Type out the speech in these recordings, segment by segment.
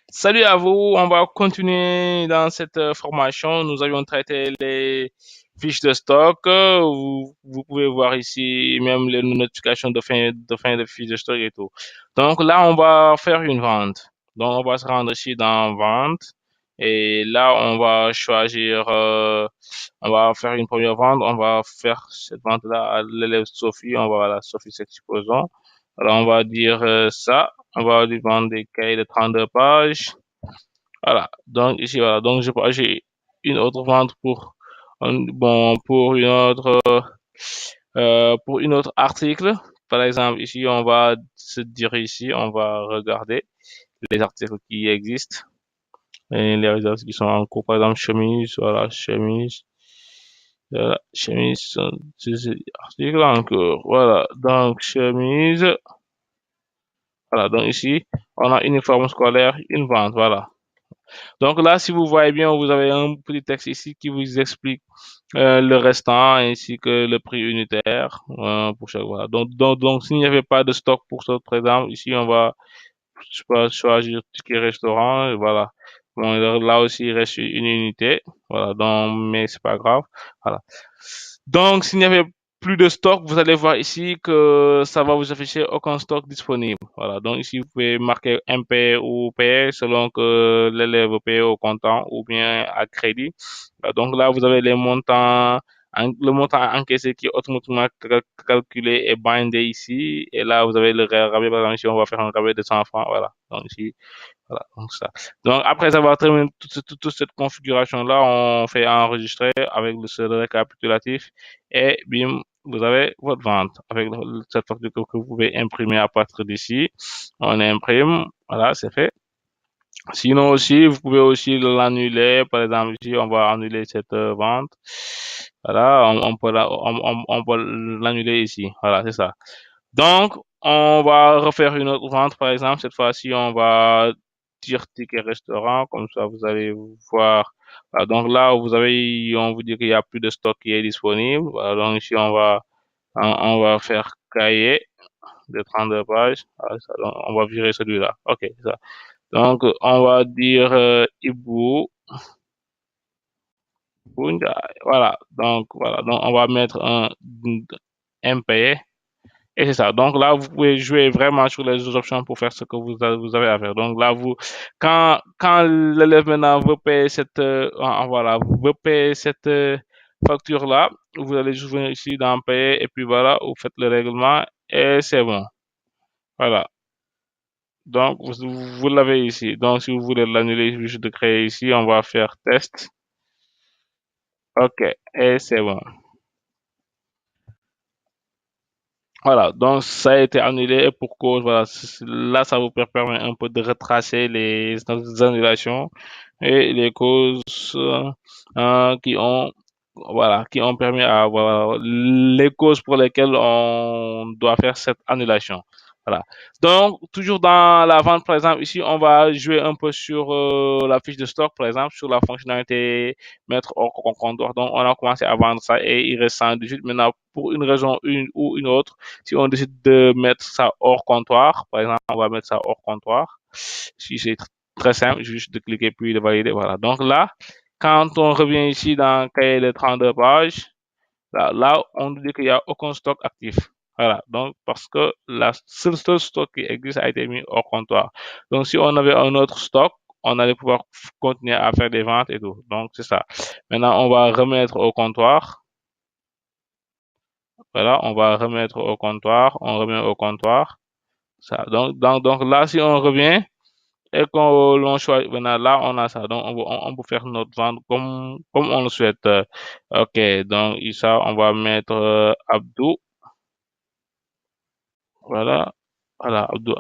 Salut à vous, on va continuer dans cette formation. Nous avions traité les fiches de stock. Vous pouvez voir ici même les notifications de fin de fiches de stock et tout. Donc là, on va faire une vente. Donc on va se rendre ici dans vente et là, on va choisir, on va faire une première vente. On va faire cette vente-là à l'élève Sophie. On va, voilà, Sophie, c'est supposons. Alors on va dire ça. On va lui vendre des cahiers de 32 pages. Voilà. Donc ici, voilà. Donc j'ai une autre vente pour une autre article. Par exemple, ici, on va se dire ici, on va regarder les articles qui existent et les résultats qui sont en cours. Par exemple, chemise, voilà, chemise, voilà, chemise, c'est article en cours. Voilà. Donc chemise. Voilà. Donc ici, on a uniforme scolaire, une vente. Voilà. Donc là, si vous voyez bien, vous avez un petit texte ici qui vous explique le restant ainsi que le prix unitaire pour chaque. Voilà. Donc s'il n'y avait pas de stock pour ce, par exemple, ici on va, je sais pas, choisir ticket restaurant. Et voilà. Bon, là aussi il reste une unité. Voilà. Donc mais c'est pas grave. Voilà. Donc s'il n'y avait plus de stock, vous allez voir ici que ça va vous afficher aucun stock disponible. Voilà. Donc ici vous pouvez marquer MP ou PE selon que l'élève paye au comptant ou bien à crédit. Donc là, vous avez les montants, le montant encaissé qui est automatiquement calculé et bindé ici. Et là, vous avez le rabais. Par exemple, ici, on va faire un rabais de 100 francs. Voilà. Donc ici, voilà. Donc ça. Donc après avoir terminé toute cette configuration-là, on fait enregistrer avec le récapitulatif et bim, vous avez votre vente avec cette facture que vous pouvez imprimer à partir d'ici. On imprime. Voilà, c'est fait. Sinon aussi, vous pouvez aussi l'annuler. Par exemple, ici, on va annuler cette vente. Voilà, on peut on peut l'annuler ici. Voilà, c'est ça. Donc, on va refaire une autre vente, par exemple. Cette fois-ci, on va dire ticket restaurant. Comme ça, vous allez voir. Voilà, donc là, vous avez, on vous dit qu'il y a plus de stock qui est disponible. Voilà, donc ici, on va faire cahier de 32 pages. Voilà, ça, donc, on va virer celui-là. OK, ça. Donc, on va dire Ibu Bunda. Voilà. Donc, on va mettre un impayé. Et c'est ça. Donc là, vous pouvez jouer vraiment sur les options pour faire ce que vous avez à faire. Donc là, quand l'élève maintenant veut payer voilà, veut payer cette facture-là, vous allez jouer ici dans payer et puis voilà, vous faites le règlement et c'est bon. Voilà. Donc, vous l'avez ici. Donc, si vous voulez l'annuler, il juste de créer ici. On va faire test. OK. Et c'est bon. Voilà. Donc, ça a été annulé. Et pour cause, voilà. Là, ça vous permet un peu de retracer les annulations et les causes qui ont, voilà, qui ont permis à, voilà, les causes pour lesquelles on doit faire cette annulation. Voilà. Donc, toujours dans la vente, par exemple, ici, on va jouer un peu sur la fiche de stock, par exemple, sur la fonctionnalité mettre hors comptoir. Donc, on a commencé à vendre ça et il reste 118. Maintenant, pour une raison une ou une autre, si on décide de mettre ça hors comptoir, par exemple, on va mettre ça hors comptoir. Si c'est très simple, juste de cliquer puis de valider. Voilà. Donc là, quand on revient ici dans cahier de 32 pages, là, on nous dit qu'il n'y a aucun stock actif. Voilà. Donc, parce que la seule stock qui existe a été mis au comptoir. Donc, si on avait un autre stock, on allait pouvoir continuer à faire des ventes et tout. Donc, c'est ça. Maintenant, on va remettre au comptoir. Voilà, on va remettre au comptoir. On remet au comptoir. Ça. Donc là, si on revient, et qu'on l'on choisit, maintenant là, on a ça. Donc, on peut faire notre vente comme on le souhaite. OK, donc ici, on va mettre Abdou. Voilà, voilà, Abdou.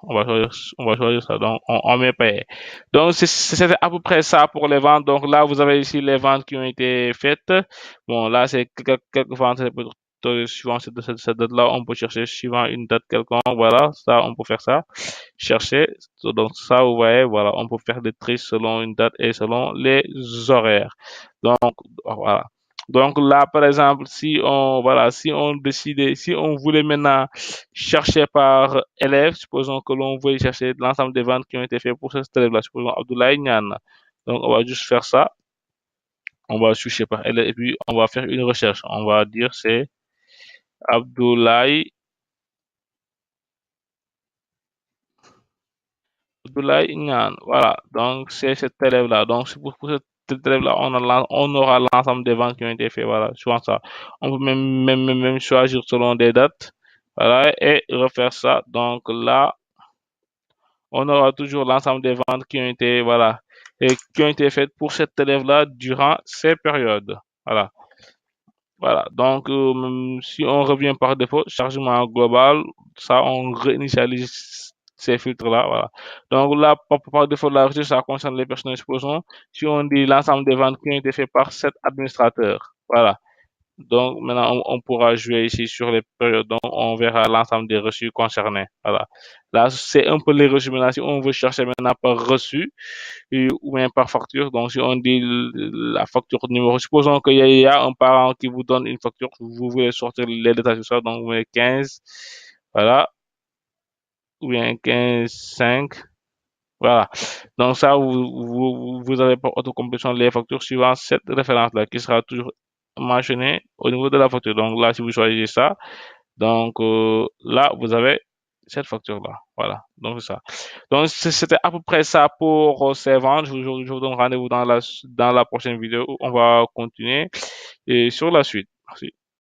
On va choisir ça. Donc, on met payé. Donc, c'était à peu près ça pour les ventes. Donc, là, vous avez ici les ventes qui ont été faites. Bon, là, c'est quelques ventes. Suivant cette date-là, on peut chercher suivant une date quelconque. Voilà, ça, on peut faire ça. Chercher. Donc, ça, vous voyez, voilà, on peut faire des tristes selon une date et selon les horaires. Donc, voilà. Donc là, par exemple, si on voulait maintenant chercher par élève, supposons que l'on veut chercher l'ensemble des ventes qui ont été faites pour cet élève-là, supposons Abdoulaye Niane. Donc on va juste faire ça, on va chercher par élève et puis on va faire une recherche. On va dire c'est Abdoulaye, Abdoulaye Niane. Voilà, donc c'est cet élève-là. Donc c'est pour cet élève-là, on aura l'ensemble des ventes qui ont été faites. Voilà, souvent ça. On peut même choisir selon des dates. Voilà, et refaire ça. Donc là, on aura toujours l'ensemble des ventes qui ont été, voilà, et qui ont été faites pour cet élève-là durant ces périodes. Voilà. Voilà. Donc, si on revient par défaut, chargement global, ça, on réinitialise ces filtres-là. Voilà. Donc, là, par défaut, la recherche, ça concerne les personnes exposants. Si on dit l'ensemble des ventes qui ont été faites par cet administrateur. Voilà. Donc, maintenant, on pourra jouer ici sur les périodes. Donc, on verra l'ensemble des reçus concernés. Voilà. Là, c'est un peu les reçus. Maintenant, si on veut chercher maintenant par reçu ou bien par facture, donc si on dit la facture numéro, supposons qu'il y a un parent qui vous donne une facture, vous voulez sortir les détails sur ça, donc vous mettez 15, voilà, ou bien 15, 5, voilà. Donc ça, vous avez par autocomplétion les factures suivant cette référence-là qui sera toujours mentionnée au niveau de la facture. Donc là, si vous choisissez ça, donc là, vous avez cette facture-là. Voilà. Donc c'est ça. Donc c'était à peu près ça pour ces ventes. Je vous donne rendez-vous dans la prochaine vidéo où on va continuer et sur la suite. Merci.